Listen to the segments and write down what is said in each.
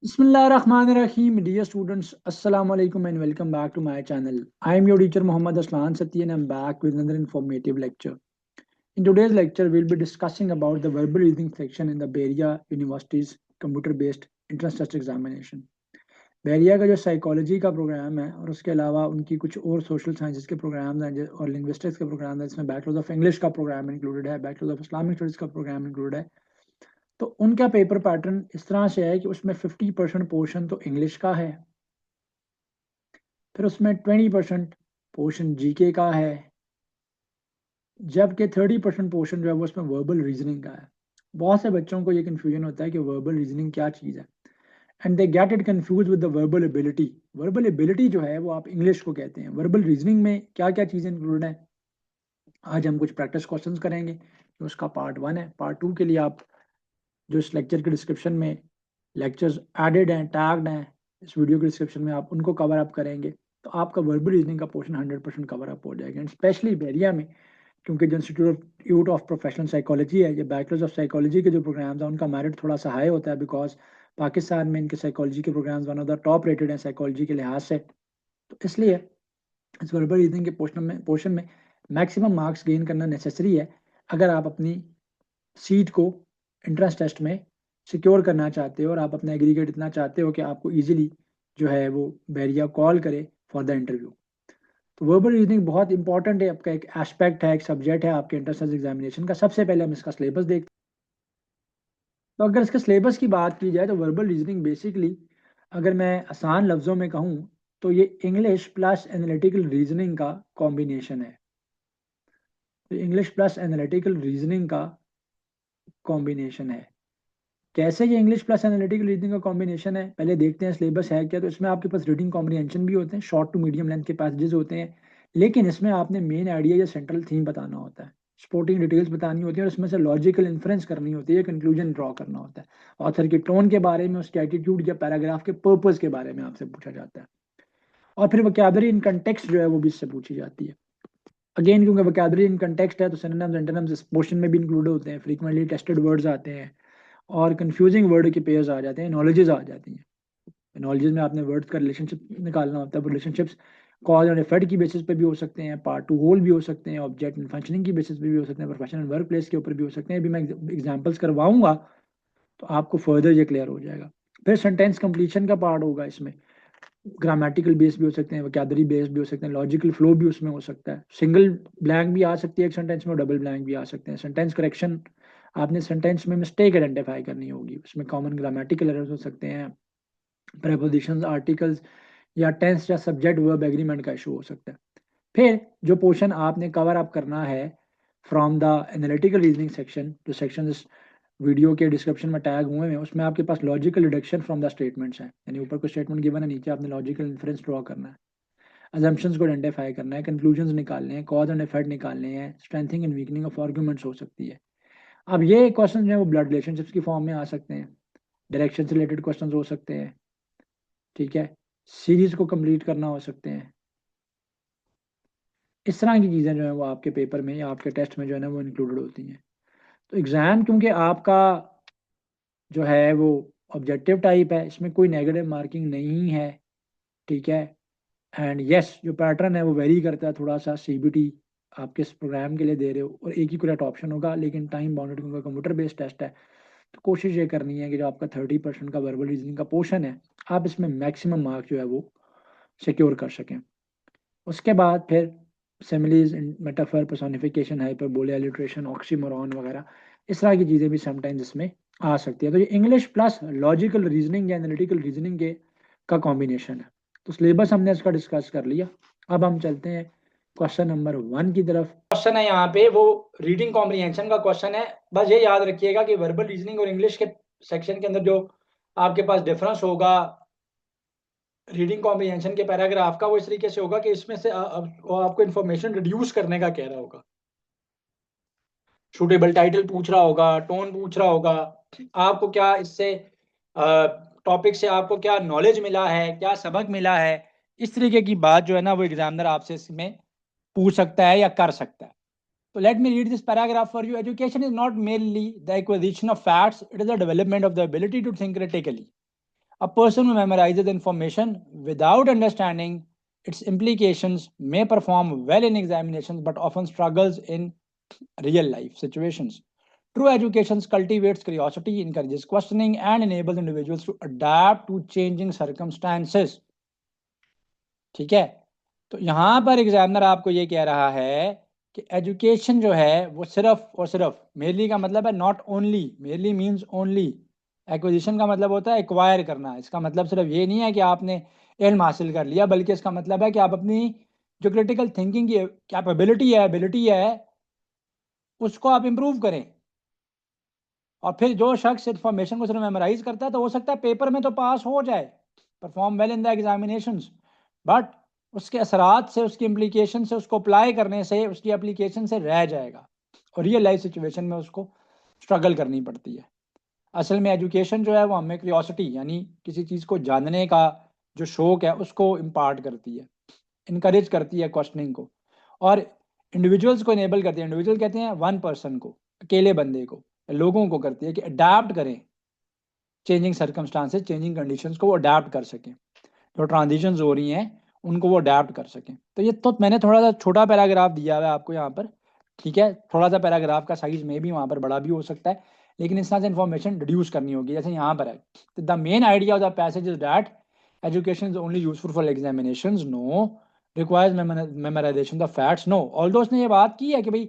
Bismillahirrahmanirrahim. Dear students, Assalamu alaikum and welcome back to my channel. I am your teacher Muhammad Aslan Sati and I am back with another informative lecture. In today's lecture, we'll be discussing about the verbal reasoning section in the Beria University's computer-based entrance test examination. बेरिया का जो psychology का programme है और उसके अलावा उनकी कुछ और सोशल साइंसेज के प्रोग्राम हैं और लिंग्विस्टिक्स के प्रोग्राम हैं, इसमें बैचलर्स ऑफ इंग्लिश का प्रोग्राम इंक्लूडेड है, बैचलर्स ऑफ इस्लामिक स्टडीज़ का प्रोग्राम इंक्लूडेड है। तो उनका पेपर पैटर्न इस तरह से है कि उसमें 50% पोर्शन तो इंग्लिश का है, फिर उसमें 20% पोर्शन जीके का है, जबकि 30% पोर्शन जो है वो उसमें वर्बल रीजनिंग का है। बहुत से बच्चों को ये कन्फ्यूजन होता है कि वर्बल रीजनिंग क्या चीज़ है and they get it confuse with the verbal ability. Verbal ability जो है वो आप इंग्लिश को कहते हैं। वर्बल रीजनिंग में क्या क्या चीज़ें इंक्लूड हैं, आज हम कुछ प्रैक्टिस क्वेश्चंस करेंगे जो उसका पार्ट 1 है। पार्ट 2 के लिए आप जो इस लेक्चर के डिस्क्रिप्शन में लेक्चर्स एडेड हैं, टैग्ड हैं इस वीडियो के डिस्क्रिप्शन में, आप उनको कवर अप करेंगे तो आपका वर्बल रीजनिंग का पोर्शन 100% कवर अप हो जाएगा। एंड स्पेशली बेरिया में, क्योंकि जो इंस्टीट्यूट ऑफ प्रोफेशनल साइकोलॉजी है, ये बैचलर्स ऑफ साइकोलॉजी के जो प्रोग्राम्स हैं उनका मेरिट थोड़ा सा हाई होता है, बिकॉज पाकिस्तान में इनके साइकोलॉजी के programmes one of the top rated हैं साइकोलॉजी के लिहाज से। तो इसलिए इस वर्बल रीजनिंग के पोर्शन में मैक्सिमम मार्क्स गेन करना नेसेसरी है अगर आप अपनी सीट को एंट्रेंस टेस्ट में सिक्योर करना चाहते हो और आप अपना एग्रीगेट इतना चाहते हो कि आपको इजीली जो है वो बैरिया कॉल करे फॉर द इंटरव्यू। तो वर्बल रीजनिंग बहुत इंपॉर्टेंट है, आपका एक एस्पेक्ट है, एक सब्जेक्ट है आपके एंट्रेंस एग्जामिनेशन का। सबसे पहले हम इसका सिलेबस देखते हैं। तो अगर इसके सिलेबस की बात की जाए तो वर्बल रीजनिंग बेसिकली, अगर मैं आसान लफ्ज़ों में कहूँ तो ये इंग्लिश प्लस एनालिटिकल रीजनिंग का कॉम्बिनेशन है। तो इंग्लिश प्लस एनालिटिकल रीजनिंग का कॉम्बिनेशन है। कैसे ये इंग्लिश प्लस एनालिटिकल रीजनिंग का कॉम्बिनेशन है, पहले देखते हैं सिलेबस है क्या। तो इसमें आपके पास रीडिंग कॉम्प्रिहेंशन भी होते हैं, शॉर्ट टू मीडियम लेंथ के पैसेजेस होते हैं, लेकिन इसमें आपने मेन आइडिया या सेंट्रल थीम बताना होता है, स्पोर्टिंग डिटेल्स बतानी होती है और इसमें से लॉजिकल इन्फ्रेंस करनी होती है, कंक्लूजन ड्रॉ करना होता है। ऑथर के टोन के बारे में, उसके एटीट्यूड या पैराग्राफ के पर्पस के बारे में आपसे पूछा जाता है। और फिर वोकैबुलरी इन कंटेक्स्ट जो है वो भी इससे पूछी जाती है। अगेन क्योंकि वोकैबुलरी इन कंटेक्स्ट है तो सिनोनिम्स एंटोनिम्स इस पोर्शन में भी इंक्लूड होते हैं, फ्रीक्वेंटली टेस्टेड वर्ड्स आते हैं और कंफ्यूजिंग वर्ड के पेयर्स आ जाते हैं, नॉलेजेस आ जाती हैं। नॉलेजेस में आपने वर्ड्स का रिलेशनशिप निकालना होता है। रिलेशनशिप्स कॉज और इफेक्ट की बेसिस पे भी हो सकते हैं, पार्ट टू होल भी हो सकते हैं, ऑब्जेक्ट एंड फंक्शनिंग की बेसिस पे भी हो सकते हैं, प्रोफेशनल वर्क प्लेस के ऊपर भी हो सकते हैं। अभी मैं एग्जांपल्स करवाऊंगा तो आपको फर्दर ये क्लियर हो जाएगा। फिर सेंटेंस कंप्लीशन का पार्ट होगा, इसमें ग्रामेटिकल बेस भी हो सकते हैं, वोकैबुलरी बेस भी हो सकते हैं, लॉजिकल फ्लो भी उसमें हो सकता है, सिंगल ब्लैंक भी आ सकती है एक सेंटेंस में और डबल ब्लैंक भी आ सकते हैं। सेंटेंस करेक्शन, आपने सेंटेंस में मिस्टेक आइडेंटिफाई करनी होगी, उसमें कॉमन ग्रामेटिकल एरर्स हो सकते हैं, प्रेपोजिशंस, आर्टिकल्स या टेंस या सब्जेक्ट वर्ब एग्रीमेंट का इशू हो सकता है। फिर जो पोर्शन आपने कवर अप करना है from the analytical reasoning section, जो सेक्शन इस वीडियो के डिस्क्रिप्शन में टैग हुए हैं, उसमें आपके पास logical deduction from the statements हैं, यानी ऊपर कोई स्टेटमेंट गिवन है, नीचे आपने लॉजिकल इन्फ्रेंस ड्रॉ करना है, अजम्पशंस को आइडेंटिफाई करना है, कंक्लूजन्स निकालने हैं, कॉज एंड इफेक्ट निकालने हैं, strengthening and weakening of arguments हो सकती है। अब ये क्वेश्चन जो है वो ब्लड रिलेशनशिप्स की फॉर्म में आ सकते हैं, डायरेक्शन से रिलेटेड क्वेश्चन हो सकते हैं, ठीक है, सीरीज को कंप्लीट करना हो सकते हैं। इस तरह की चीज़ें जो है वो आपके पेपर में या आपके टेस्ट में जो है ना वो इंक्लूडेड होती हैं। तो एग्ज़ाम क्योंकि आपका जो है वो ऑब्जेक्टिव टाइप है, इसमें कोई नेगेटिव मार्किंग नहीं है, ठीक है। एंड यस, जो पैटर्न है वो वेरी करता है थोड़ा सा, सीबीटी आप किस प्रोग्राम के लिए दे रहे हो और एक ही करेक्ट ऑप्शन होगा, लेकिन टाइम बाउंडेड क्योंकि कंप्यूटर बेस्ड टेस्ट है। तो कोशिश ये करनी है कि जो आपका 30% का वर्बल रीजनिंग का पोर्शन है, आप इसमें मैक्सिमम मार्क्स जो है वो सिक्योर कर सकें। उसके बाद फिर similes, metaphor, personification, hyperbole, alliteration, oxymoron वगैरह इस तरह की चीज़ें भी समटाइम्स इसमें आ सकती है। तो ये इंग्लिश प्लस लॉजिकल रीजनिंग या एनालिटिकल रीजनिंग के का कॉम्बिनेशन है। तो सिलेबस हमने इसका डिस्कस कर लिया। अब हम चलते हैं क्वेश्चन नंबर 1 की तरफ। क्वेश्चन है यहाँ पे वो रीडिंग कॉम्प्रिहेंशन का क्वेश्चन है। बस ये याद रखिएगा कि वर्बल रीजनिंग और इंग्लिश के सेक्शन के अंदर जो आपके पास डिफरेंस होगा रीडिंग कॉम्प्रिहेंशन के पैराग्राफ का, वो इस तरीके से होगा कि इसमें से वो आपको इंफॉर्मेशन रिड्यूस करने का कह रहा होगा, सूटेबल टाइटल पूछ रहा होगा, टोन पूछ रहा होगा, आपको क्या इससे टॉपिक से आपको क्या नॉलेज मिला है, क्या सबक मिला है, इस तरीके की बात जो है ना वो एग्जामिनर आपसे इसमें पूछ सकता है या कर सकता है। तो let me read this paragraph for you. Education is not mainly the acquisition of facts, it is the development of the ability to think critically. A person who memorizes information without understanding its implications may perform well in examinations but often struggles in real life situations. True education cultivates curiosity, encourages questioning, and enables individuals to adapt to changing circumstances. ठीक है, तो यहां पर examiner आपको ये कह रहा है कि एजुकेशन जो है वो सिर्फ और सिर्फ, मेनली का मतलब है not only, mainly means only, acquisition का मतलब होता है एक्वायर करना। इसका मतलब सिर्फ ये नहीं है कि आपने इल्म हासिल कर लिया, बल्कि इसका मतलब है कि आप अपनी जो क्रिटिकल थिंकिंग की कैपेबिलिटी है, एबिलिटी है, उसको आप इम्प्रूव करें। और फिर जो शख्स इन्फॉर्मेशन को सिर्फ मेमोराइज करता है तो हो सकता है पेपर में तो पास हो जाए, perform well in the examination, but उसके असरात से, उसकी इम्प्लीकेशन से, उसको अप्लाई करने से, उसकी एप्लीकेशन से रह जाएगा और रियल लाइफ सिचुएशन में उसको स्ट्रगल करनी पड़ती है। असल में एजुकेशन जो है वो हमें क्यूरियोसिटी यानी किसी चीज़ को जानने का जो शौक है उसको इम्पार्ट करती है, इनकरेज करती है क्वेश्चनिंग को, और इंडिविजुअल्स को इनेबल करती है। इंडिविजुअल कहते हैं वन पर्सन को, अकेले बंदे को, लोगों को करती है कि अडाप्ट करें चेंजिंग सर्कमस्टांसेस, चेंजिंग कंडीशंस को वो अडाप्ट कर सकें, जो ट्रांजिशंस हो रही हैं उनको वो अडाप्ट कर सकें। तो ये तो मैंने थोड़ा सा छोटा पैराग्राफ दिया हुआ है आपको यहाँ पर, ठीक है, थोड़ा सा पैराग्राफ का साइज में भी वहाँ पर बड़ा भी हो सकता है, लेकिन इस तरह से इन्फॉर्मेशन डिड्यूस करनी होगी जैसे यहाँ पर है। तो the main idea of the passage is that education is only useful for examinations, no requires memorisation the facts, no. Although उसने ये बात की है कि भाई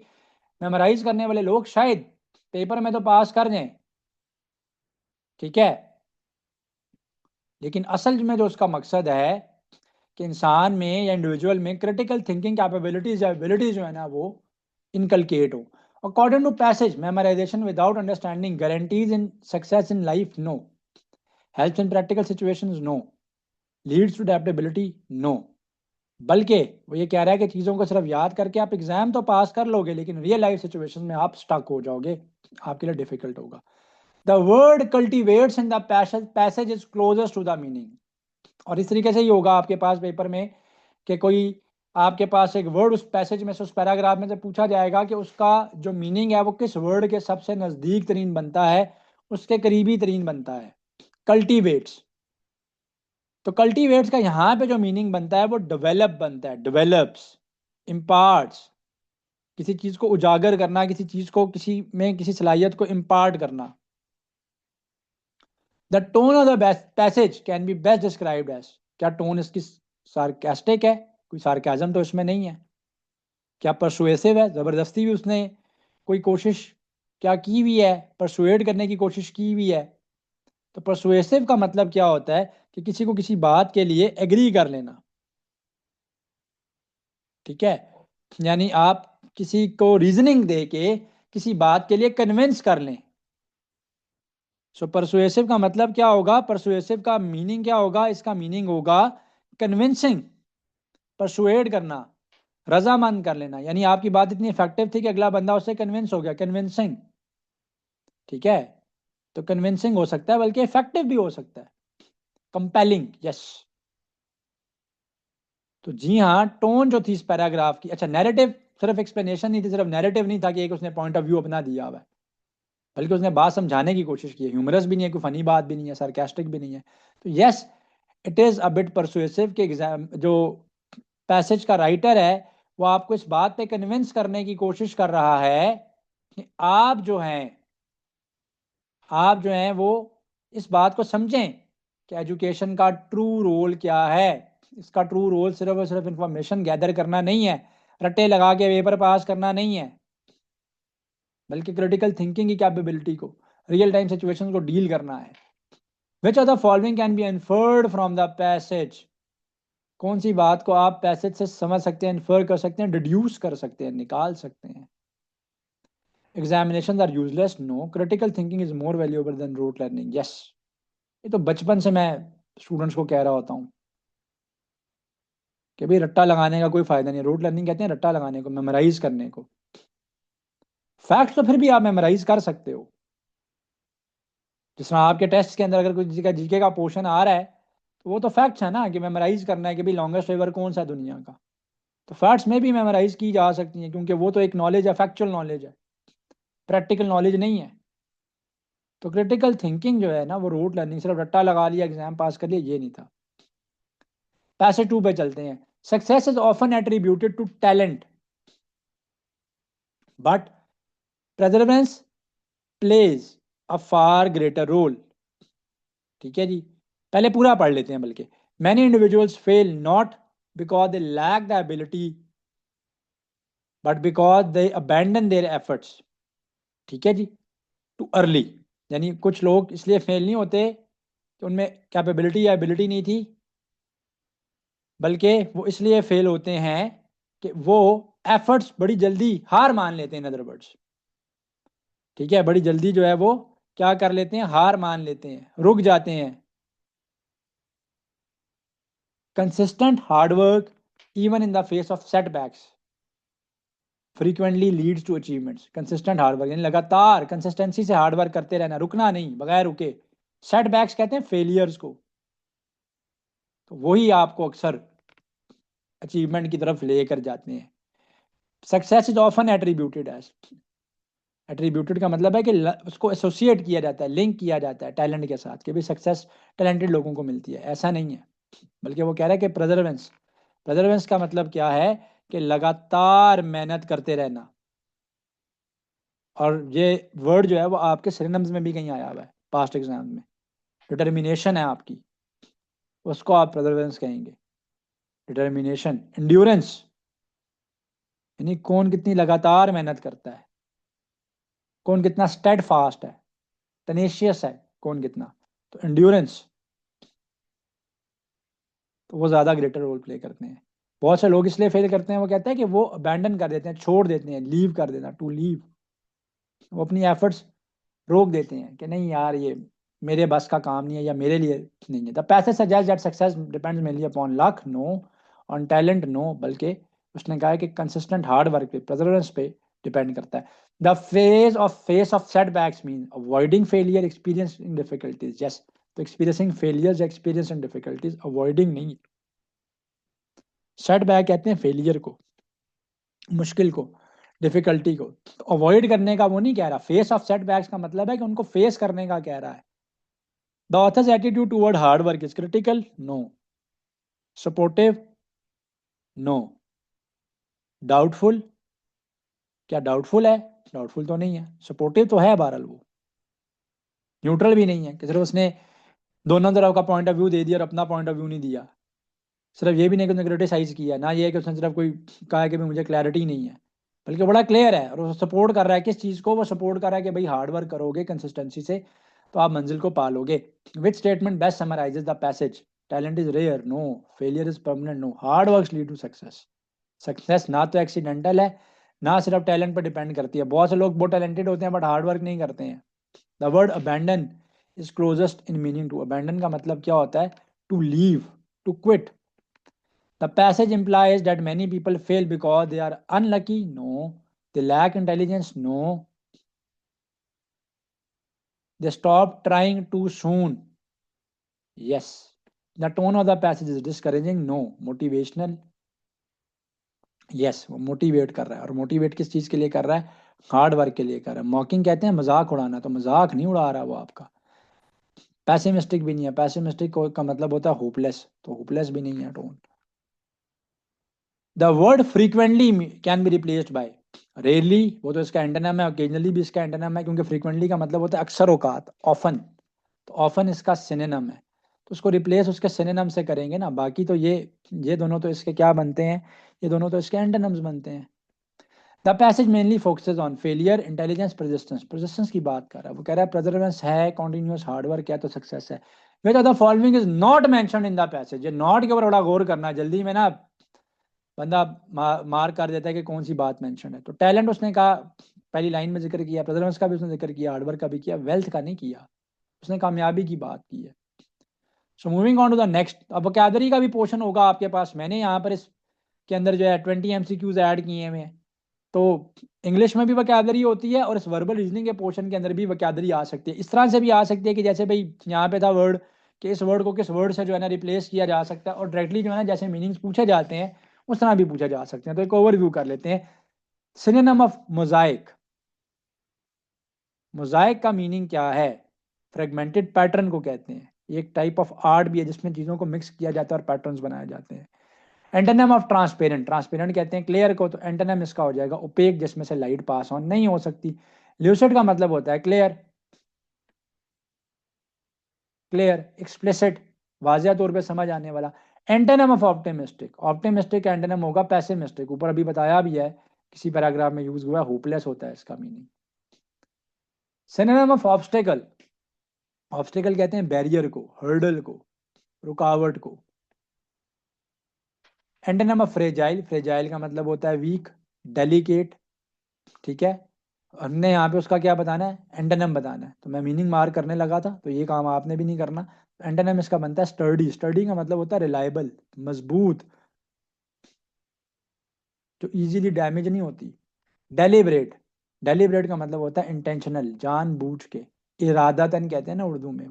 मेमोराइज करने वाले लोग शायद पेपर में तो पास कर जाएं, ठीक है, लेकिन असल में जो उसका मकसद है कि इंसान में या इंडिविजुअल में क्रिटिकल थिंकिंग कैपेबिलिटीज या एबिलिटीज जो है ना वो इनकलकेट हो। According to passage, memorisation without understanding guarantees in success in life, no. Helps in practical situations, no. Leads to adaptability, no. बल्कि वो ये कह रहा है कि चीज़ों को सिर्फ याद करके आप एग्जाम तो पास कर लोगे, लेकिन रियल लाइफ सिचुएशन में आप स्टक हो जाओगे, आपके लिए डिफिकल्ट होगा। The word cultivates in the passage is closest to the meaning. और इस तरीके से ही होगा आपके पास पेपर में कि कोई आपके पास एक वर्ड उस पैसेज में से, उस पैराग्राफ में से पूछा जाएगा कि उसका जो मीनिंग है वो किस वर्ड के सबसे नज़दीक तरीन बनता है, उसके करीबी तरीन बनता है। कल्टीवेट्स, तो कल्टीवेट्स का यहाँ पे जो मीनिंग बनता है वो डेवलप बनता है, डेवलप्स, इम्पार्ट्स, किसी चीज़ को उजागर करना, किसी चीज़ को, किसी में किसी सलाहियत को इम्पार्ट करना। The tone of the passage can be best described as, क्या टोन इसकी सार्केस्टिक है, कोई सार्केज्म तो इसमें नहीं है, क्या परसुएसिव है, ज़बरदस्ती भी उसने कोई कोशिश क्या की हुई है, परसुएड करने की कोशिश की हुई है। तो परसुएसिव का मतलब क्या होता है कि किसी को किसी बात के लिए एग्री कर लेना, ठीक है, यानी आप किसी को रीजनिंग दे के किसी बात के लिए कन्विंस कर लें। सो परसुएसिव का मतलब क्या होगा, परसुएसिव का मीनिंग क्या होगा, इसका मीनिंग होगा कन्विंसिंग, परसुएड करना, रजामंद कर लेना, यानी आपकी बात इतनी इफेक्टिव थी कि अगला बंदा उससे कन्विंस हो गया, कन्विंसिंग, ठीक है। तो कन्विंसिंग हो सकता है बल्कि इफेक्टिव भी हो सकता है, कंपेलिंग, यस। तो जी हाँ, टोन जो थी इस पैराग्राफ की, अच्छा नैरेटिव सिर्फ एक्सप्लेनेशन नहीं थी, सिर्फ नैरेटिव नहीं था कि एक उसने पॉइंट ऑफ व्यू अपना दिया हुआ है, बल्कि उसने बात समझाने की कोशिश की है, ह्यूमरस भी नहीं है, कोई फनी बात भी नहीं है, सार्केस्टिक भी नहीं है। तो yes, it is a bit persuasive के एग्जाम जो पैसेज का राइटर है वो आपको इस बात पे कन्विंस करने की कोशिश कर रहा है कि आप जो हैं वो इस बात को समझें कि एजुकेशन का ट्रू रोल क्या है। इसका ट्रू रोल सिर्फ और सिर्फ इंफॉर्मेशन गैदर करना नहीं है, रट्टे लगा के पेपर पास करना नहीं है, बल्कि क्रिटिकल थिंकिंग की कैपेबिलिटी को, रियल टाइम सिचुएशन को डील करना है। Which are the following can be inferred from the passage, कौन सी बात को आप पैसेज से समझ सकते हैं, इन्फर कर सकते हैं, डिड्यूस कर सकते हैं, निकाल सकते हैं। Examination are useless, no. Critical thinking is more valuable than rote learning, yes. ये तो बचपन से मैं स्टूडेंट्स को कह रहा होता हूँ कि भाई रट्टा लगाने का कोई फायदा नहीं है, रोट लर्निंग कहते हैं रट्टा लगाने को, मेमोराइज करने को। फैक्ट्स तो फिर भी आप मेमोराइज कर सकते हो, जिस तरह आपके टेस्ट के अंदर अगर कोई का जीके का पोर्शन आ रहा है तो वो तो फैक्ट्स है ना कि मेमोराइज करना है कि भाई लॉन्गेस्ट रिवर कौन सा है दुनिया का। तो फैक्ट्स में भी मेमोराइज की जा सकती हैं क्योंकि वो तो एक नॉलेज है, फैक्चुअल नॉलेज है, प्रैक्टिकल नॉलेज नहीं है। तो क्रिटिकल थिंकिंग जो है ना वो रूट लर्निंग, सिर्फ रट्टा लगा लिया एग्जाम पास कर लिया, ये नहीं था। पैसेज 2 पे चलते हैं। Success is often attributed to talent but perseverance plays a far greater role. ठीक है जी, पहले पूरा पढ़ लेते हैं। बल्कि many individuals fail not because they lack the ability but because they abandon their efforts. ठीक है जी, टू अर्ली, यानी कुछ लोग इसलिए फेल नहीं होते कि उनमें कैपेबिलिटी या एबिलिटी नहीं थी, बल्कि वो इसलिए फेल होते हैं कि वो एफर्ट्स बड़ी जल्दी हार मान लेते हैं। इन अदर वर्ड्स, ठीक है, बड़ी जल्दी जो है वो क्या कर लेते हैं, हार मान लेते हैं, रुक जाते हैं। Consistent hard work even in the face of setbacks frequently leads to achievements. Consistent hard work यानी लगातार कंसिस्टेंसी से हार्डवर्क करते रहना, रुकना नहीं, बगैर रुके। सेटबैक्स कहते हैं फेलियर्स को। तो वही आपको अक्सर अचीवमेंट की तरफ लेकर जाते हैं। Success is often attributed as, attributed का मतलब है कि उसको एसोसिएट किया जाता है, लिंक किया जाता है टैलेंट के साथ, कि भाई सक्सेस टैलेंटेड लोगों को मिलती है। ऐसा नहीं है, बल्कि वो कह रहा है कि प्रेजर्वेंस, प्रेजर्वेंस का मतलब क्या है कि लगातार मेहनत करते रहना। और ये वर्ड जो है वो आपके सिनोनिम्स में भी कहीं आया हुआ है पास्ट एग्जाम में। डिटर्मिनेशन है आपकी, उसको आप प्रेजर्वेंस कहेंगे। डिटर्मिनेशन, एंड्योरेंस यानी कौन कितनी लगातार मेहनत करता है, कौन कितना स्टेड फास्ट है, टेनेशियस है, कौन कितना। तो एंड्योरेंस, तो वो ज़्यादा ग्रेटर रोल प्ले करते हैं। बहुत से लोग इसलिए फेल करते हैं, वो कहते हैं कि वो अबैंडन कर देते हैं, छोड़ देते हैं, लीव कर देना, टू लीव। वो अपनी एफर्ट्स रोक देते हैं कि नहीं यार ये मेरे बस का काम नहीं है या मेरे लिए नहीं है। The passage suggest that success depends mainly upon luck, no. On talent, no. बल्कि उसने कहा है कि कंसिस्टेंट हार्ड वर्क पे, परसेवरेंस पे डिपेंड करता है। The face of setbacks mean avoiding failure, experiencing difficulties. Yes, तो experiencing failures, experience in difficulties, avoiding नहीं। सेटबैक कहते हैं फेलियर को, मुश्किल को, डिफिकल्टी को। तो अवॉइड करने का वो नहीं कह रहा। फेस ऑफ सेटबैक्स का मतलब है कि उनको फेस करने का कह रहा है। The author's attitude toward hard work is critical, no. Supportive, no. Doubtful, क्या डाउटफुल है? डाउटफुल तो नहीं है। सपोर्टिव तो है, बहरहाल वो न्यूट्रल भी नहीं है कि सिर्फ उसने दोनों तरफ का पॉइंट ऑफ व्यू दे दिया और अपना पॉइंट ऑफ व्यू नहीं दिया। सिर्फ ये भी नहीं कि उसने क्रिटिसाइज किया, ना ये है कि उसने सिर्फ कोई कहा है कि भाई मुझे क्लैरिटी नहीं है, बल्कि बड़ा क्लियर है और वो सपोर्ट कर रहा है। किस चीज़ को वो सपोर्ट कर रहा है? कि भाई हार्ड वर्क करोगे कंसिस्टेंसी से तो आप मंजिल को पालोगे। Which statement best summarizes the passage? Talent is rare, no. Failure is permanent, no. Hard work lead to success. Success ना तो एक्सीडेंटल है, ना सिर्फ टैलेंट पर डिपेंड करती है। बहुत से लोग बहुत टैलेंटेड होते हैं बट हार्ड वर्क नहीं करते हैं। The word abandon is closest in meaning to. Abandon का मतलब क्या होता है? To leave, to quit. The passage implies that many people fail because they are unlucky, no. They lack intelligence, no. They stop trying too soon, yes. The tone of the passage is discouraging, no. Motivational, yes. वो motivate कर रहा है, और motivate किस चीज़ के लिए कर रहा है? हार्ड वर्क के लिए कर रहा है। मॉकिंग कहते हैं मजाक उड़ाना, तो मजाक नहीं उड़ा रहा वो आपका। पैसिमिस्टिक भी नहीं है, पैसिमिस्टिक का मतलब होता है होपलेस, तो होपलेस भी नहीं है tone. The word frequently can be replaced by rarely, वो तो इसका एंटोनिम है। ओकेजनली भी इसका एंटोनिम है, क्योंकि फ्रीक्वेंटली का मतलब होता है अक्सर औकात, ऑफन। तो ऑफन इसका सिनोनिम है, तो उसको रिप्लेस उसके सिनोनिम से करेंगे ना। बाकी तो ये दोनों तो इसके क्या बनते हैं? ये दोनों तो इसके एंटोनिम्स बनते हैं। The passage mainly focuses on failure, intelligence, persistence. Persistence की बात कर रहा है, वो कह रहा है परसिस्टेंस है, कॉन्टिन्यूस हार्डवर्क है, तो सक्सेस है। Which of the following is not mentioned in the passage? ये नॉट के ऊपर बड़ा गौर करना है, जल्दी में ना बंदा मार कर देता है कि कौन सी बात मेंशन है। तो टैलेंट उसने कहा, पहली लाइन में जिक्र किया, परसेवरेंस का भी उसने जिक्र किया, हार्डवर्क का भी किया, वेल्थ का नहीं किया। उसने कामयाबी की बात की है। So moving on to the next. अब वोकैबलरी का भी पोर्शन होगा आपके पास। मैंने यहाँ पर इसके अंदर जो है 20 MCQs ऐड किए हुए हैं। तो इंग्लिश में भी वोकैबलरी होती है और इस वर्बल रीजनिंग के पोर्शन के अंदर भी वोकैबलरी आ सकती है। इस तरह से भी आ सकती है कि जैसे भाई यहाँ पे था वर्ड, कि इस वर्ड को किस वर्ड से जो है ना रिप्लेस किया जा सकता है, और डायरेक्टली जो है ना जैसे मीनिंग्स पूछे जाते हैं उस तरह भी पूछे जा सकते हैं। तो एक ओवरव्यू कर लेते हैं। सिनोनिम ऑफ मोजाइक, मोजाइक का मीनिंग क्या है? फ्रेगमेंटेड पैटर्न को कहते हैं। ये एक टाइप ऑफ आर्ट भी है जिसमें चीज़ों को मिक्स किया जाता है और पैटर्न्स बनाए जाते हैं। एंटोनिम ऑफ ट्रांसपेरेंट, ट्रांसपेरेंट कहते हैं क्लियर को, तो एंटोनिम इसका हो जाएगा ओपेक, जिसमें से लाइट पास ऑन नहीं हो सकती। ल्यूसिड का मतलब होता है क्लियर, क्लियर, एक्सप्लिसिट, वाजिया तौर पे समझ आने वाला। एंटोनिम ऑफ ऑप्टिमिस्टिक, ऑप्टिमिस्टिक का एंटोनिम होगा पेसिमिस्टिक, ऊपर अभी बताया भी है, किसी पैराग्राफ में यूज हुआ है, होपलेस होता है इसका meaning. Synonym of obstacle, obstacle कहते हैं बैरियर को, हर्डल को, रुकावट को। एंटोनिम ऑफ फ्रेजाइल, फ्रेजाइल का मतलब होता है वीक, डेलिकेट, ठीक है। हमने यहाँ पे उसका क्या बताना है, एंटोनिम बताना है, तो मैं मीनिंग मार्क करने लगा था, तो ये काम आपने भी नहीं करना। एंटोनिम इसका बनता है स्टर्डी, स्टर्डी का मतलब होता है रिलायबल, मजबूत, जो इजीली डैमेज नहीं होती। डेलिबरेट, डेलिबरेट का मतलब होता है इंटेंशनल, जानबूझ के, इरादतन कहते हैं ना उर्दू में।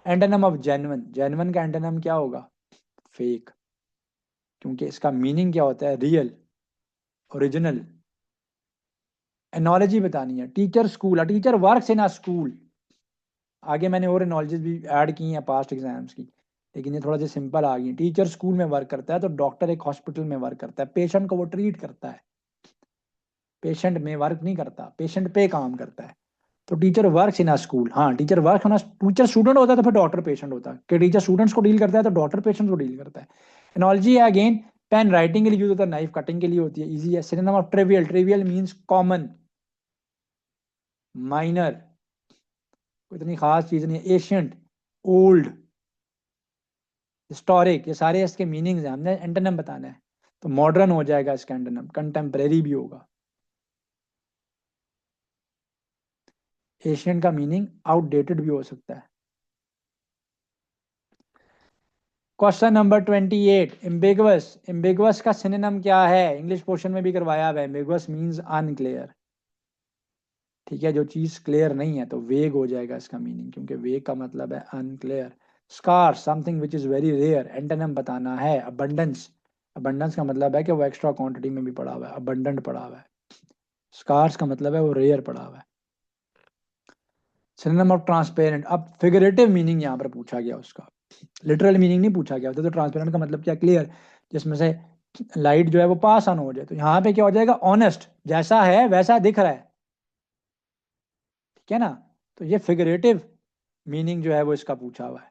एंटोनिम ऑफ जेन्युइन, जेन्युइन का एंटोनिम क्या होगा, फेक, क्योंकि इसका मीनिंग क्या होता है, रियल, ओरिजिनल। एनोलॉजी बतानी है, teacher school, teacher works in a school. आगे मैंने और एनोलॉजीज भी ऐड की हैं पास्ट एग्जाम्स की, लेकिन ये थोड़ा सा सिंपल आ गई। टीचर स्कूल में वर्क करता है तो डॉक्टर एक हॉस्पिटल में वर्क करता है, पेशेंट को वो ट्रीट करता है, पेशेंट में वर्क नहीं करता, पेशेंट पे काम करता है। तो teacher works in a school, हाँ टीचर वर्क होना, टीचर स्टूडेंट होता है तो फिर डॉक्टर पेशेंट होता है, कि टीचर स्टूडेंट्स को डील करता है तो डॉक्टर पेशेंट को डील करता है। एनोलॉजी है अगेन, पेन राइटिंग के लिए यूज होता है, नाइफ कटिंग के लिए होती है, इजी है। Synonym of trivial, trivial means common, minor, कोई इतनी खास चीज नहीं है। एशियंट, ओल्ड, हिस्टोरिक, ये सारे इसके मीनिंग्स हैं, हमने एंटोनिम बताना है। तो मॉडर्न हो जाएगा इसका एंटोनिम, कंटेम्परेरी भी होगा। एशियंट का मीनिंग आउटडेटेड भी हो सकता है। क्वेश्चन नंबर 28, एम्बिगुअस, एम्बिगुअस का सिनोनिम क्या है, इंग्लिश पोर्शन में भी करवाया हुआ है। एम्बिगुअस मींस अनक्लियर, ठीक है, जो चीज क्लियर नहीं है, तो वेग हो जाएगा इसका मीनिंग, क्योंकि वेग का मतलब है unclear. Scarce, something which is very rare, antonym बताना है। अबंडेंस, अबंडेंस का मतलब है कि वो एक्स्ट्रा क्वांटिटी में भी पड़ा हुआ है, अबंडेंट पड़ा हुआ है। स्कार्स का मतलब है वो रेयर पड़ा हुआ है। सिनोनिम ऑफ ट्रांसपेरेंट, अब फिगरेटिव मीनिंग यहाँ पर पूछा गया उसका, लिटरल मीनिंग नहीं पूछा गया होता। तो ट्रांसपेरेंट का मतलब क्या, क्लियर, जिसमें से लाइट जो है वो पास ऑन हो जाए। तो यहाँ पे क्या हो जाएगा, ऑनेस्ट, जैसा है वैसा दिख रहा है, ठीक है ना। तो ये फिगरेटिव मीनिंग जो है वो इसका पूछा हुआ है।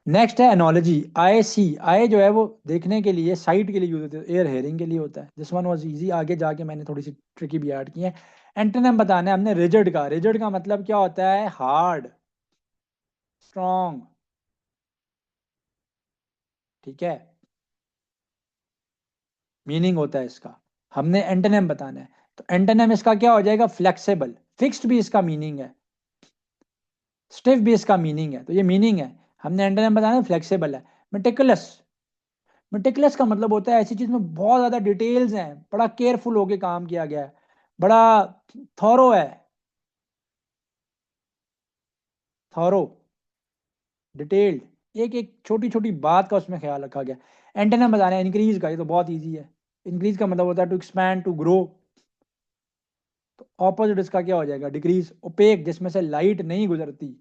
नेक्स्ट है एनोलॉजी, आई सी, आई जो है वो देखने के लिए, साइट के लिए यूज होता है, एयर हेयरिंग के लिए होता है। दिस वन वाज इजी, आगे जाके मैंने थोड़ी सी ट्रिकी भी ऐड की है। एंटोनिम बताना है हमने रिजिड का, रिजिड का मतलब क्या होता है, हार्ड, स्ट्रॉन्ग, ठीक है, मीनिंग होता है इसका। हमने एंटोनिम बताना है, तो एंटोनिम इसका क्या हो जाएगा, फ्लेक्सिबल, फिक्स्ड भी इसका मीनिंग है, स्टिफ भी इसका मीनिंग है, तो ये मीनिंग है। हमने एंटोनिम बताना है, फ्लेक्सिबल है। मेटिकुलस, मेटिकुलस का मतलब होता है ऐसी चीज में बहुत ज्यादा डिटेल्स हैं, बड़ा केयरफुल होके काम किया गया है, बड़ा थॉरो है, थॉरो, डिटेल्ड, एक एक छोटी छोटी बात का उसमें ख्याल रखा गया। एंटोनिम बताना है इंक्रीज का, ये तो बहुत इजी है। इंक्रीज का मतलब होता है टू एक्सपैंड, टू ग्रो। तो ऑपोजिट इसका क्या हो जाएगा, डिक्रीज। ओपेक, जिसमें से लाइट नहीं गुजरती,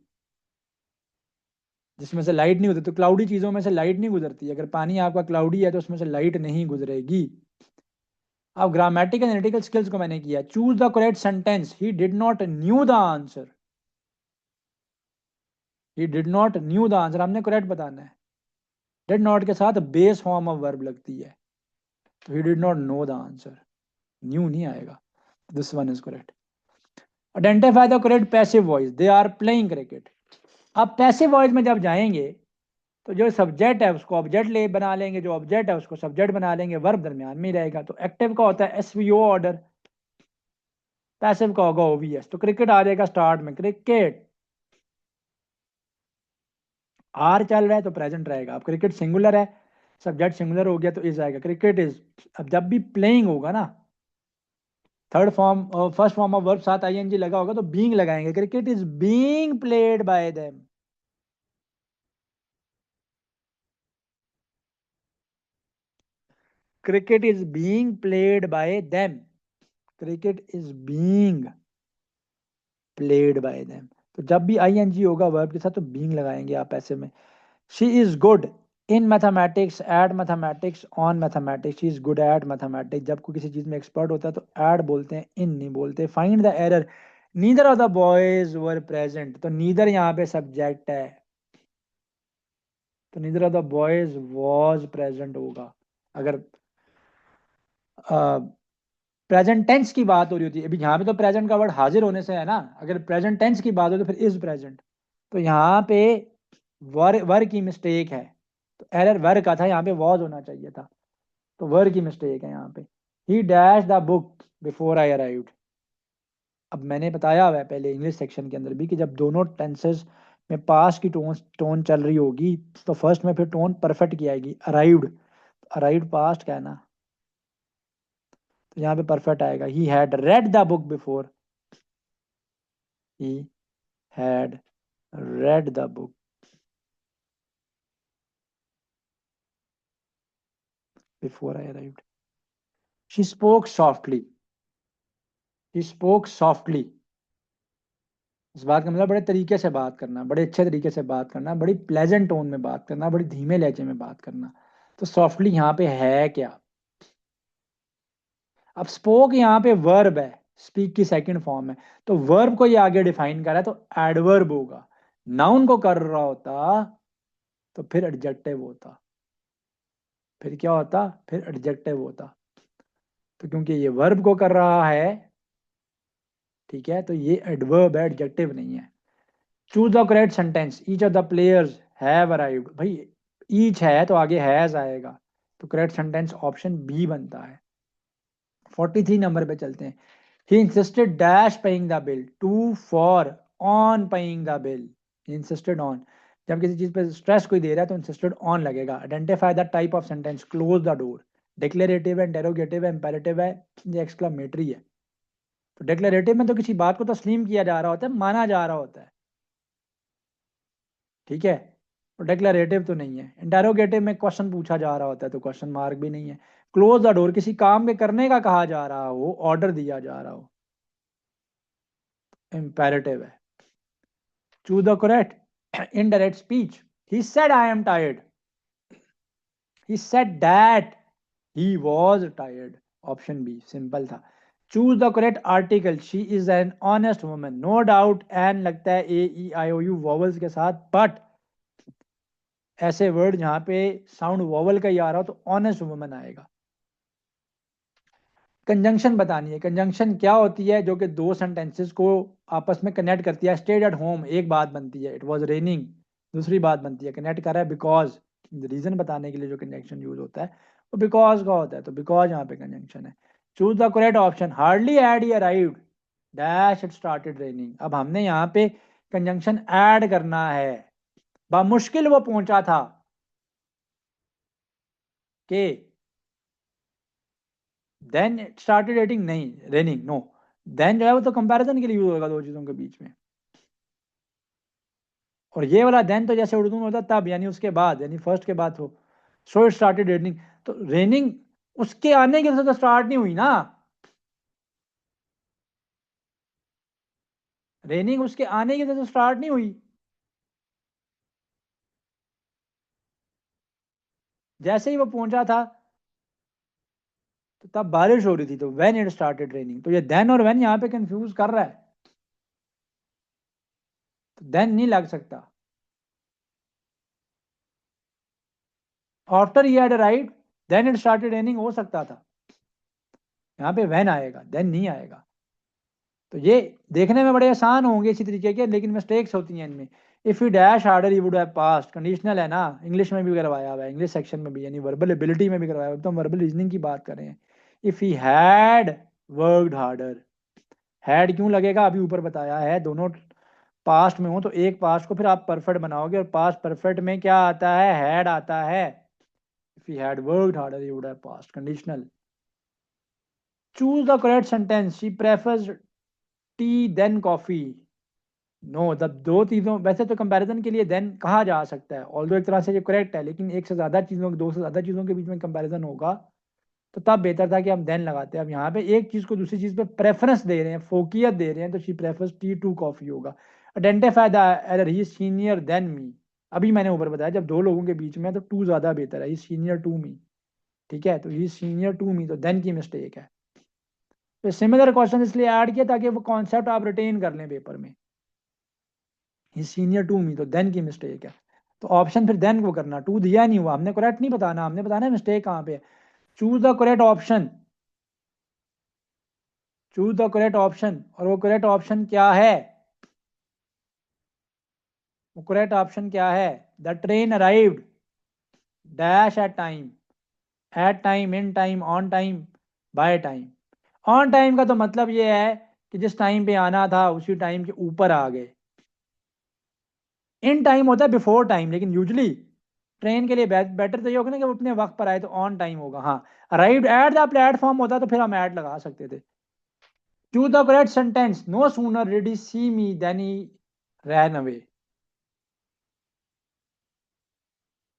जिसमें से लाइट नहीं गुजरती, तो क्लाउडी चीजों में से लाइट नहीं गुजरती, अगर पानी आपका क्लाउडी है तो उसमें से लाइट नहीं गुजरेगी। अब ग्रामेटिकल एनालिटिकल स्किल्स को मैंने किया, choose the correct sentence, he did not new the answer, he did not new the answer, हमने करेक्ट बताना है। डिड नॉट के साथ बेस फॉर्म ऑफ वर्ब लगती है, तो he did not know the answer, knew नहीं आएगा। This one is correct. Identify the correct passive voice, they are playing cricket. अब पैसिव वॉइस में जब जाएंगे तो जो सब्जेक्ट है उसको ऑब्जेक्ट ले बना लेंगे, जो ऑब्जेक्ट है उसको सब्जेक्ट बना लेंगे, वर्ब दरमियान में ही रहेगा। तो एक्टिव का होता है एसवीओ ऑर्डर, पैसिव का होगा ओवीएस। तो क्रिकेट आ जाएगा स्टार्ट में, क्रिकेट, आर चल रहा है तो प्रेजेंट रहेगा। अब क्रिकेट सिंगुलर है, सब्जेक्ट सिंगुलर हो गया तो इज आएगा, क्रिकेट इज। अब जब भी प्लेइंग होगा ना, थर्ड फॉर्म और फर्स्ट फॉर्म ऑफ वर्ब साथ आईएनजी लगा होगा तो बीइंग लगाएंगे, cricket is being played by them. Cricket is being played by them, cricket is being played by them. तो जब भी ING होगा वर्ब के साथ तो बीइंग लगाएंगे आप ऐसे में। She is good in mathematics, at mathematics, on mathematics, she is good at mathematics. जब कोई किसी चीज में एक्सपर्ट होता है तो एट बोलते हैं, इन नहीं बोलते। Find the error, neither of the boys were present, तो नीदर यहाँ पे सब्जेक्ट है, तो neither of the boys was present होगा। अगर प्रेजेंट टेंस की बात हो रही होती है, अभी यहाँ पे तो प्रेजेंट का वर्ड हाजिर होने से है ना, अगर प्रेजेंट टेंस की बात हो तो फिर इज प्रेजेंट। तो यहाँ पे वर की मिस्टेक है, तो एरर वर का था, यहाँ पे वॉज होना चाहिए था, तो वर की मिस्टेक है यहाँ पे। ही dash the book before I arrived. अब मैंने बताया हुआ है पहले इंग्लिश सेक्शन के अंदर भी कि जब दोनों टेंसेस में पास की टोन टोन चल रही होगी तो फर्स्ट में फिर टोन परफेक्ट की आएगी। अराइव्ड, अराइव्ड पास्ट का है ना, तो यहाँ पे परफेक्ट आएगा। He had read the book before, he had read the book before I arrived. She spoke softly. She spoke softly. इस बात का मतलब बड़े तरीके से बात करना, बड़े अच्छे तरीके से बात करना, बड़ी प्लेजेंट टोन में बात करना, बड़ी धीमे लहजे में बात करना। तो सॉफ्टली यहाँ पे है क्या? अब स्पोक यहाँ पे वर्ब है, स्पीक की सेकंड फॉर्म है, तो वर्ब को ये आगे डिफाइन कर रहा है, तो एडवर्ब होगा। नाउन को कर रहा होता तो फिर एडजेक्टिव होता, फिर क्या होता? फिर एडजेक्टिव होता। तो क्योंकि ये वर्ब को कर रहा है, ठीक है, तो ये एडवर्ब है, एडजेक्टिव नहीं है। Choose the correct sentence, each of the players have arrived. भाई ईच है तो आगे हैज आएगा, तो करेक्ट सेंटेंस ऑप्शन बी बनता है। 43 नंबर पे चलते हैं। He insisted dash paying the bill, to for on paying the bill. He insisted on, जब किसी चीज पे स्ट्रेस कोई दे रहा है तो इंसिस्टेड ऑन लगेगा। Identify the type of sentence, close the door. Declarative है, इंटेरोगेटिव है, इंपेरेटिव है, ये एक्सक्लेमेटरी है। तो डिक्लेरेटिव में तो किसी बात को तस्लीम किया जा रहा होता है, माना जा रहा होता है, ठीक है, तो डिक्लेरेटिव तो नहीं है। इंटेरोगेटिव में क्वेश्चन पूछा जा रहा होता है, तो क्वेश्चन मार्क भी नहीं है। क्लोज द डोर, किसी काम के करने का कहा जा रहा हो, ऑर्डर दिया जा रहा हो, इंपेरेटिव है। Choose the correct indirect speech, he said I am tired, he said that he was tired, option B simple था। Choose the correct article, she is an honest woman, no doubt an लगता है AEIOU vowels के साथ, but ऐसे word जहां पे sound vowel का ही आ रहा हो तो ऑनेस्ट वुमन आएगा। कंजंक्शन बतानी है। कंजंक्शन क्या होती है? जो कि दो सेंटेंसेस को आपस में कनेक्ट करती है। स्टेड एट होम एक बात बनती है, इट वाज रेनिंग दूसरी बात बनती है। कनेक्ट कर रहा है बिकॉज, रीजन बताने के लिए जो कंजंक्शन यूज होता है वो बिकॉज का होता है, तो बिकॉज यहाँ पे कंजंक्शन है। Choose the correct option, hardly had he arrived dash it started raining. अब हमने यहाँ पे कंजंक्शन ऐड करना है, बामुश्किल वो पहुंचा था कि देन स्टार्टेड रेटिंग नहीं, रेनिंग नो। देन जो है वो तो कंपैरिजन के लिए यूज होगा दो चीजों के बीच में, और ये वाला देन तो जैसे उर्दू में होता तब, यानी उसके बाद, यानी फर्स्ट के बाद हो। सो इट स्टार्टेड रेनिंग, तो रेनिंग उसके आने की वजह से तो स्टार्ट नहीं हुई ना, रेनिंग उसके आने की वजह से स्टार्ट नहीं हुई। जैसे ही वो पहुंचा था तो तब बारिश हो रही थी, तो व्हेन इट स्टार्टेड रेनिंग। तो ये देन और व्हेन यहाँ पे कंफ्यूज कर रहा है, तो देन नहीं लग सकता। After he had arrived then it started raining हो सकता था, यहाँ पे व्हेन आएगा, देन नहीं आएगा। तो ये देखने में बड़े आसान होंगे इसी तरीके के, लेकिन मिस्टेक्स होती हैं इनमें। If you dash harder you would have passed, conditional है ना, इंग्लिश में भी करवाया हुआ है, इंग्लिश सेक्शन में भी, यानी वर्बल एबिलिटी में भी करवाया हुआ है, तो हम वर्बल रीजनिंग की बात कर रहे हैं। If he had worked harder, had क्यों लगेगा अभी ऊपर बताया है, दोनों पास्ट में हो तो एक पास्ट को फिर आप परफेक्ट बनाओगे, और पास्ट परफेक्ट में क्या आता है? हैड आता है। If he had worked harder you would have passed, conditional. Choose the correct sentence, she prefers tea than coffee. No, जब दो चीजों, वैसे तो कंपैरिजन के लिए देन कहा जा सकता है, ऑल्दो एक तरह से ये करेक्ट है, लेकिन एक से ज्यादा चीजों, दो से ज्यादा चीजों के बीच में कंपैरिजन होगा तो तब बेहतर था कि हम देन लगाते हैं। अब यहाँ पे एक चीज को दूसरी चीज पे प्रेफरेंस दे रहे हैं, फोकियत दे रहे हैं, तो she prefers tea to coffee होगा। Identify the error, he is senior then me. अभी मैंने ऊपर बताया जब दो लोगों के बीच में तो टू ज्यादा बेहतर है, ही सीनियर टू मी। ठीक है, तो ही सीनियर टू मी, तो देन की मिस्टेक है। तो सिमिलर क्वेश्चन इसलिए ऐड किया ताकि वो कॉन्सेप्ट आप रिटेन कर लें पेपर में। ही सीनियर टू मी, तो देन की मिस्टेक है। तो ऑप्शन फिर देन को करना, टू दिया नहीं हुआ, हमने करेक्ट नहीं बताना, हमने बताना मिस्टेक कहाँ पे है। Choose the correct option, choose the correct option, और वो करेक्ट ऑप्शन क्या है? वो करेक्ट ऑप्शन क्या है? The train arrived dash at time, in time, on time, by time. On time का तो मतलब ये है कि जिस टाइम पे आना था उसी टाइम के ऊपर आ गए। इन टाइम होता है बिफोर टाइम, लेकिन यूजली ट्रेन के लिए बेटर तो ये होगा ना कि वो अपने वक्त पर आए, तो ऑन टाइम होगा। हाँ, अराइव्ड एट द प्लेटफॉर्म होता तो फिर हम एट लगा सकते थे। Choose the correct sentence, no sooner did he see me then he ran away.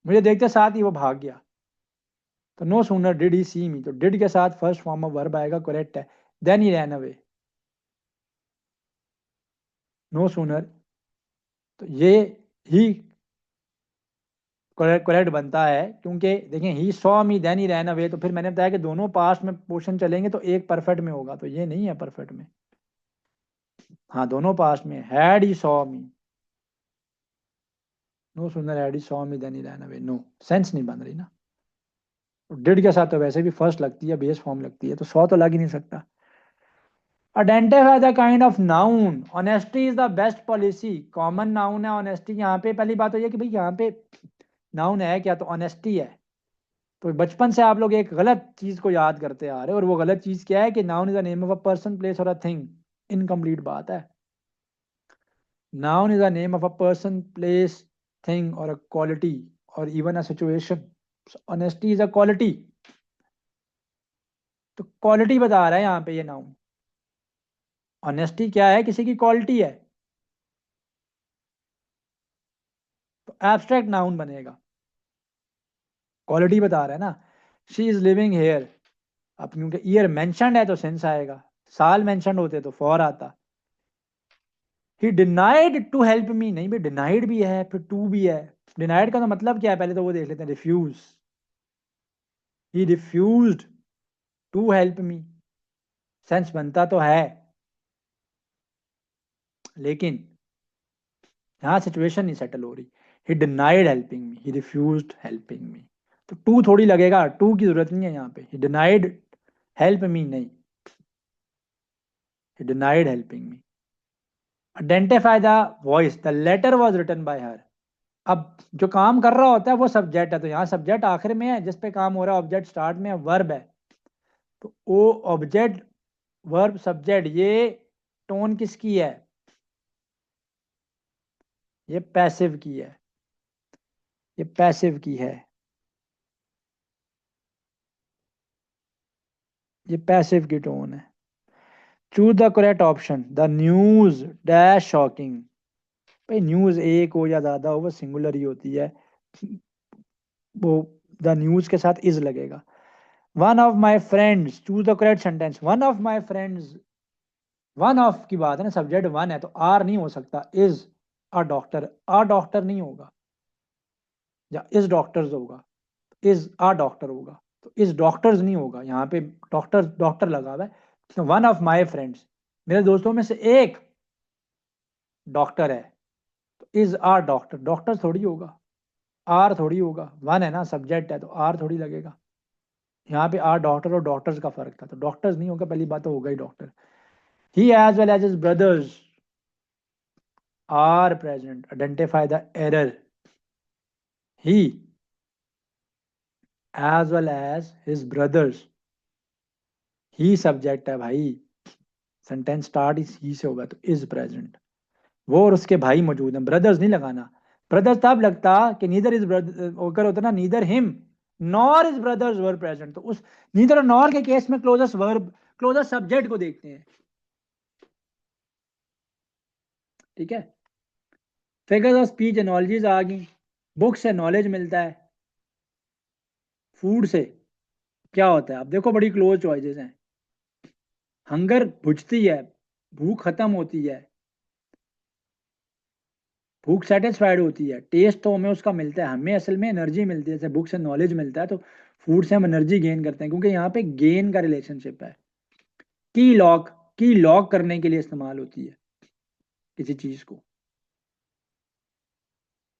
मुझे देखते साथ ही वो भाग गया, तो no sooner did he see me, तो डिड के साथ फर्स्ट फॉर्म ऑफ वर्ब आएगा, करेक्ट है। Than he ran away, no sooner, तो ये ही करेक्ट करेक्ट बनता है। क्योंकि देखें, he saw me then he ran away, तो फिर मैंने बताया कि दोनों पास्ट में पोर्शन चलेंगे तो एक परफेक्ट में होगा, तो ये नहीं है परफेक्ट में। हाँ, दोनों पास्ट में, had he saw me, no sooner had he saw me then he ran away, no sense नहीं बन रही ना। डिड के साथ तो वैसे भी फर्स्ट लगती है, बेस फॉर्म लगती है, तो सॉ तो लग ही नहीं सकता। Identify the kind of noun, honesty is the best policy. Common noun है ऑनेस्टी, यहाँ पे पहली बात तो ये कि भाई यहाँ पे नाउन है क्या, तो ऑनेस्टी है। तो बचपन से आप लोग एक गलत चीज को याद करते आ रहे हो, और वो गलत चीज क्या है कि noun is the name of a person, place और अ थिंग। इनकम्प्लीट बात है। Noun is the name of a person, place, thing और अ क्वालिटी, और even a situation. Honesty is a quality, तो क्वालिटी बता रहा है यहाँ पे ये नाउन। ऑनेस्टी क्या है? किसी की क्वालिटी है, तो एब्स्ट्रैक्ट नाउन बनेगा। क्वालिटी बता रहा है ना। शी इज लिविंग हेयर, अब क्योंकि ईयर मेंशनड है तो सेंस आएगा, साल मेंशनड होते तो फॉर आता। He denied to help me, नहीं भाई, डिनाइड भी है फिर टू भी है। डिनाइड का तो मतलब क्या है पहले तो वो देख लेते हैं, refuse. He refused to help me, sense बनता तो है, लेकिन यहाँ सिचुएशन नहीं सेटल हो रही। ही डिनाइड हेल्पिंग मी, ही रिफ्यूज्ड हेल्पिंग मी, तो टू थोड़ी लगेगा, टू की जरूरत नहीं है यहाँ पे। ही डिनाइड हेल्प मी नहीं, he denied helping me. Identify the voice, the letter was written by her. अब जो काम कर रहा होता है वो सब्जेक्ट है, तो यहाँ सब्जेक्ट आखिर में है, जिस पे काम हो रहा है ऑब्जेक्ट स्टार्ट में है, वर्ब है। तो ओ ऑब्जेक्ट वर्ब सब्जेक्ट, ये टोन किसकी है? ये पैसिव की है, ये पैसिव की है, ये पैसिव की टोन है। Choose the correct option, the news dash shocking. भाई न्यूज एक हो या ज्यादा हो वो सिंगुलर ही होती है, वो द न्यूज के साथ इज लगेगा। One of my friends, choose the correct sentence, one of my friends, one of की बात है ना, सब्जेक्ट वन है तो आर नहीं हो सकता, इज अ डॉक्टर नहीं होगा, या इज डॉक्टर्स होगा, इज अ डॉक्टर होगा, तो इज डॉक्टर्स नहीं होगा, यहाँ पे डॉक्टर डॉक्टर लगा हुआ है। तो वन ऑफ माई फ्रेंड्स, मेरे दोस्तों में से एक डॉक्टर है, तो इज अ डॉक्टर, डॉक्टर थोड़ी होगा, आर थोड़ी होगा, वन है ना सब्जेक्ट है तो आर थोड़ी लगेगा। यहाँ पे आर डॉक्टर और डॉक्टर्स का फर्क था, तो डॉक्टर्स नहीं होगा, पहली बात तो होगा he doctor. He as well as his brothers are present, identify the error. He as well as his brothers, he subject है भाई, सेंटेंस स्टार्ट ही से होगा तो इज प्रेजेंट। वो और उसके भाई मौजूद हैं, ब्रदर्स नहीं लगाना। ब्रदर्स तब लगता कि नीदर इज ब्रदर होकर होता ना, neither him nor is brothers were present, तो उस नीदर और नॉर के केस में क्लोजेस्ट वर्ब, क्लोजेस्ट सब्जेक्ट को देखते हैं। ठीक है, फिगर्स ऑफ स्पीच एनोलॉजीज आ गई। बुक से नॉलेज मिलता है, फूड से क्या होता है? अब देखो बड़ी क्लोज चॉइसेस हैं। हंगर बुझती है, भूख खत्म होती है, भूख सेटिस्फाइड होती है, टेस्ट तो हमें उसका मिलता है, हमें असल में एनर्जी मिलती है, जैसे बुक से नॉलेज मिलता है तो फूड से हम एनर्जी गेन करते हैं, क्योंकि यहाँ पे गेन का रिलेशनशिप है। की लॉक, की लॉक करने के लिए इस्तेमाल होती है किसी चीज को,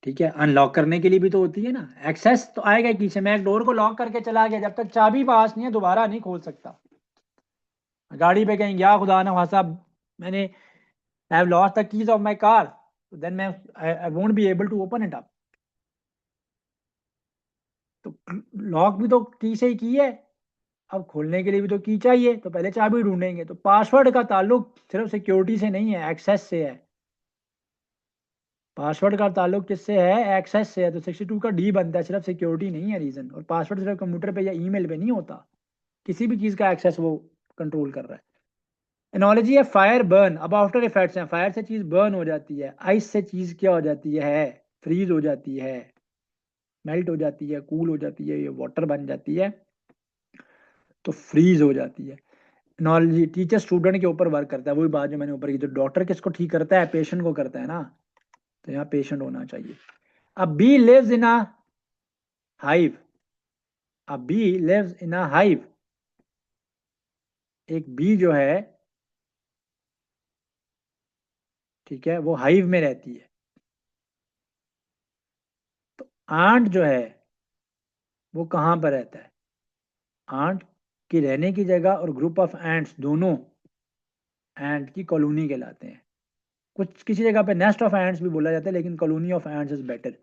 ठीक है। अनलॉक करने के लिए भी तो होती है ना। एक्सेस तो आएगा की से, मैं एक डोर को लॉक करके चला गया, जब तक चाबी पास नहीं है दोबारा नहीं खोल सकता। गाड़ी पे कहीं गया, खुदा ना खासा मैंने I have lost the keys of my car, then मैं I won't be able to open it up. तो लॉक भी तो की से ही की है, अब खोलने के लिए भी तो की चाहिए, तो पहले चाबी ढूंढेंगे। तो पासवर्ड का ताल्लुक सिर्फ सिक्योरिटी से नहीं है, एक्सेस से है। पासवर्ड का ताल्लुक किससे है? एक्सेस से है। तो 62 का डी बनता है, सिर्फ सिक्योरिटी नहीं है रीजन। और पासवर्ड सिर्फ कंप्यूटर पे या ईमेल पे नहीं होता, किसी भी चीज का एक्सेस वो कंट्रोल कर रहा है। एनोलॉजी है फायर बर्न। अब आफ्टर इफेक्ट्स हैं, फायर से चीज बर्न हो जाती है, आइस से चीज क्या हो जाती है? फ्रीज हो जाती है, मेल्ट हो जाती है, कूल हो जाती है, ये वाटर बन जाती है, तो फ्रीज हो जाती है। एनोलॉजी टीचर स्टूडेंट के ऊपर वर्क करता है, वही बात जो मैंने ऊपर की, जो डॉक्टर किसको ठीक करता है? पेशेंट को करता है ना, तो यहाँ पेशेंट होना चाहिए। अब bee lives in a hive, अब bee lives in a hive, एक बी जो है, ठीक है, वो हाइव में रहती है। तो आंट जो है वो कहाँ पर रहता है? आंट की रहने की जगह और ग्रुप ऑफ एंट्स दोनों एंट की कॉलोनी कहलाते हैं। कुछ किसी जगह पे नेस्ट ऑफ एंट्स भी बोला जाता है, लेकिन colony of ants is better.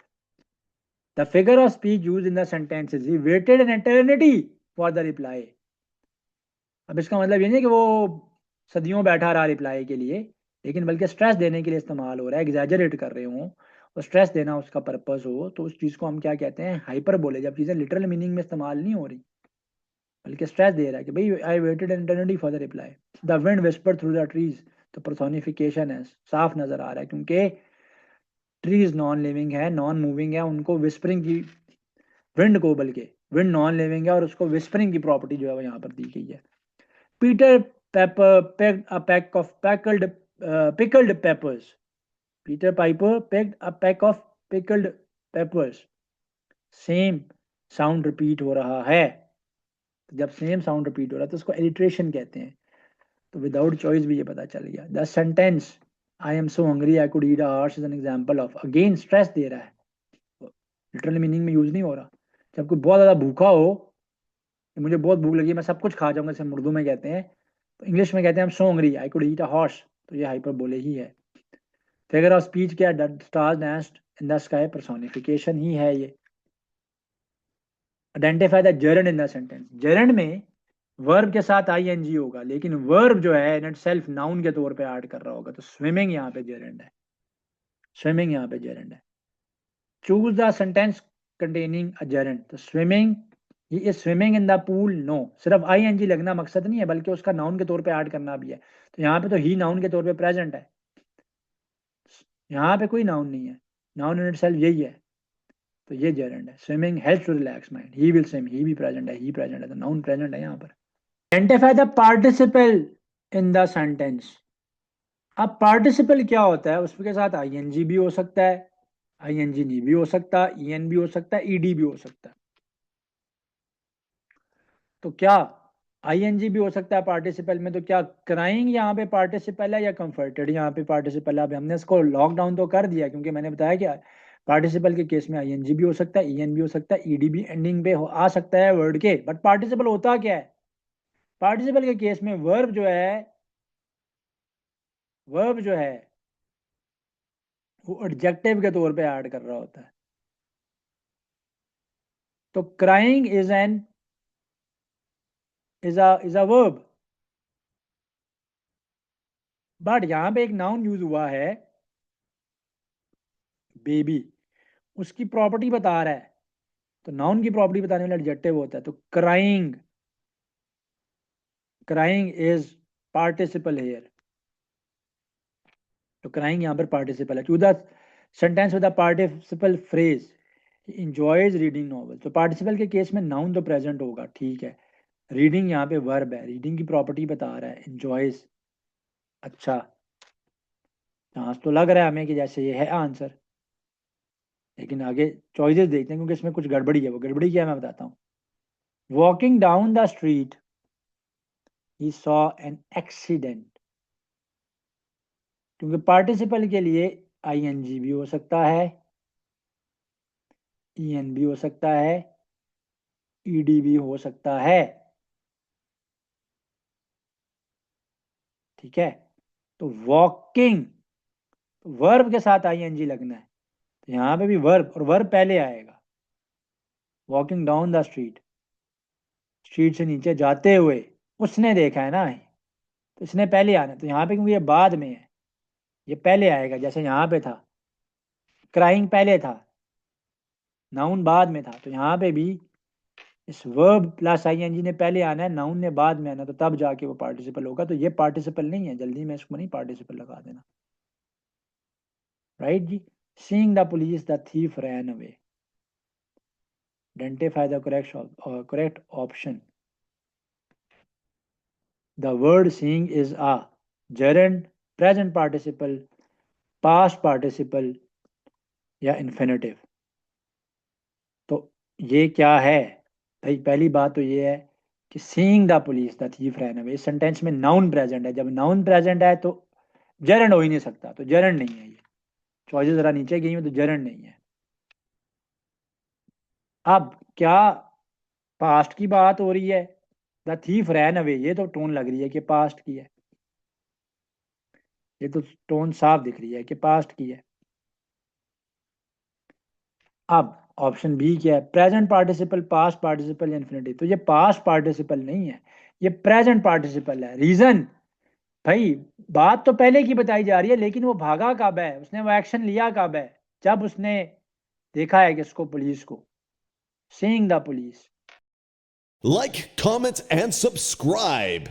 The figure of speech use in the sentences, he waited an eternity for the reply. अब इसका मतलब ये नहीं कि वो सदियों बैठा रहा रिप्लाई के लिए, लेकिन बल्कि स्ट्रेस देने के लिए इस्तेमाल हो रहा है, एग्जैजरेट कर रहे हो और स्ट्रेस देना उसका पर्पस हो, तो उस चीज को हम क्या कहते हैं? हाइपर बोले, जब चीजें लिटरल मीनिंग में इस्तेमाल नहीं हो रही, बल्कि स्ट्रेस दे रहा है कि भाई I waited an eternity for the reply. The wind whisper through the trees, तो पर्सोनिफिकेशन है, साफ नजर आ रहा है, क्योंकि ट्रीज नॉन लिविंग है, नॉन मूविंग है, उनको विस्परिंग की, विंड को, बल्कि विंड नॉन लिविंग है और उसको विस्परिंग की प्रॉपर्टी जो है वो यहाँ पर दी गई है। Peter paper pegged a pack of pickled peppers. Peter Piper pegged a pack of pickled peppers. Same sound repeat हो रहा है, तो जब सेम साउंड रिपीट हो रहा है तो उसको एलिट्रेशन कहते हैं। तो विदाउट चॉइस भी ये पता चल गया। The sentence I am so hungry I could eat a horse is an example of, again stress दे रहा है, लिटरल मीनिंग में यूज नहीं हो रहा। जब कोई बहुत ज्यादा भूखा हो, कि मुझे बहुत भूख लगी, मैं सब कुछ खा जाऊंगा, जैसे उर्दू में कहते हैं, तो इंग्लिश में कहते हैं सो hungry I could eat a horse, तो ये हाइपर बोले ही है। फिगर ऑफ स्पीच क्या है? The stars nest in the sky, personification ही है ये। Identify the gerund in the sentence, gerund में वर्ब के साथ आईएनजी होगा, लेकिन वर्ब जो है इन इट सेल्फ नाउन के तौर पे ऐड कर रहा होगा, तो स्विमिंग यहाँ पे जेरेंड है, स्विमिंग यहाँ पे जेरेंड है। Choose the sentence containing a gerund, तो swimming, he is swimming in the pool, no, सिर्फ आईएनजी लगना मकसद नहीं है, बल्कि उसका नाउन के तौर पे ऐड करना भी है। तो यहाँ पे तो ही नाउन के तौर पे प्रेजेंट है, यहाँ पे कोई नाउन नहीं है, नाउन इन इट सेल्फ यही है, तो ये जेरेंड है। Swimming helps to relax mind, he will swim, he भी प्रेजेंट है, ही प्रेजेंट है, तो नाउन प्रेजेंट है यहाँ पर। Identify the participle in the sentence. अब पार्टिसिपल क्या होता है? उसके साथ आईएनजी भी हो सकता है, आईएनजी नहीं भी हो सकता, ईएन भी हो सकता है, ईडी भी हो सकता है। तो क्या आईएनजी भी हो सकता है पार्टिसिपल में? तो क्या क्राइंग यहाँ पे पार्टिसिपल है या कंफर्टेड यहाँ पे पार्टिसिपल है? अब हमने इसको लॉकडाउन तो कर दिया, क्योंकि मैंने बताया कि पार्टिसिपल के केस में आईएनजी भी हो सकता है, ईएन भी हो सकता है, ईडी भी एंडिंग पे आ सकता है वर्ड के। बट पार्टिसिपल होता क्या है? पार्टिसिपल के केस में वर्ब जो है, वर्ब जो है वो एडजेक्टिव के तौर पे ऐड कर रहा होता है। तो crying is a verb, but यहां पे एक नाउन यूज हुआ है, बेबी, उसकी प्रॉपर्टी बता रहा है, तो नाउन की प्रॉपर्टी बताने वाला एडजेक्टिव होता है। तो crying, crying is participle here, तो क्राइंग यहां पर पार्टिसिपल है। To the sentence with the participle phrase, enjoys reading novel, तो पार्टिसिपल के केस में नाउन तो प्रेजेंट होगा, ठीक है। रीडिंग यहाँ पे वर्ब है, रीडिंग की प्रॉपर्टी बता रहा है, इंजॉयज। अच्छा, हाँ तो लग रहा है हमें कि जैसे ये है आंसर। लेकिन आगे चॉइसेस देखते हैं क्योंकि इसमें कुछ गड़बड़ी है। वो गड़बड़ी क्या है मैं बताता हूँ। Walking down the street he saw an accident, क्योंकि पार्टिसिपल के लिए आईएनजी भी हो सकता है, ईएन भी हो सकता है, ईडी भी हो सकता है। ठीक है, तो वॉकिंग वर्ब के साथ आईएनजी लगना है, तो यहां पे भी वर्ब, और वर्ब पहले आएगा। Walking down the street, street से नीचे जाते हुए, उसने देखा है ना, तो इसने पहले आना, तो यहाँ पे क्योंकि ये बाद में है, ये पहले आएगा। जैसे यहाँ पे था क्राइंग पहले था, नाउन बाद में था, तो यहाँ पे भी इस वर्ब प्लस आईएनजी ने पहले आना है, नाउन ने बाद में आना, तो तब जाके वो पार्टिसिपल होगा। तो ये पार्टिसिपल नहीं है, जल्दी में इसको नहीं पार्टिसिपल लगा देना। राइट जी। Seeing the police the thief ran away, identify the correct option. The word seeing is a gerund, present participle, past participle या infinitive। तो ये क्या है भाई? पहली बात तो ये है कि seeing the police the thief ran away, इस सेंटेंस में नाउन प्रेजेंट है। जब नाउन प्रेजेंट है तो gerund हो ही नहीं सकता, तो gerund नहीं है ये। चॉइसेस जरा नीचे गई हैं तो gerund नहीं है। अब क्या पास्ट की बात हो रही है? द थीफ रैन अवे, ये तो टोन लग रही है कि पास्ट की है, ये तो टोन साफ दिख रही है कि पास्ट की है। अब ऑप्शन बी क्या है? प्रेजेंट पार्टिसिपल, पास्ट पार्टिसिपल या इन्फिनिटिव। तो ये पास्ट पार्टिसिपल नहीं है, ये प्रेजेंट पार्टिसिपल है। रीजन भाई, बात तो पहले की बताई जा रही है, लेकिन वो भागा कब है, उसने वो एक्शन लिया कब है? जब उसने देखा है किसको? पुलिस को। Seeing the police. Like, comment, and subscribe.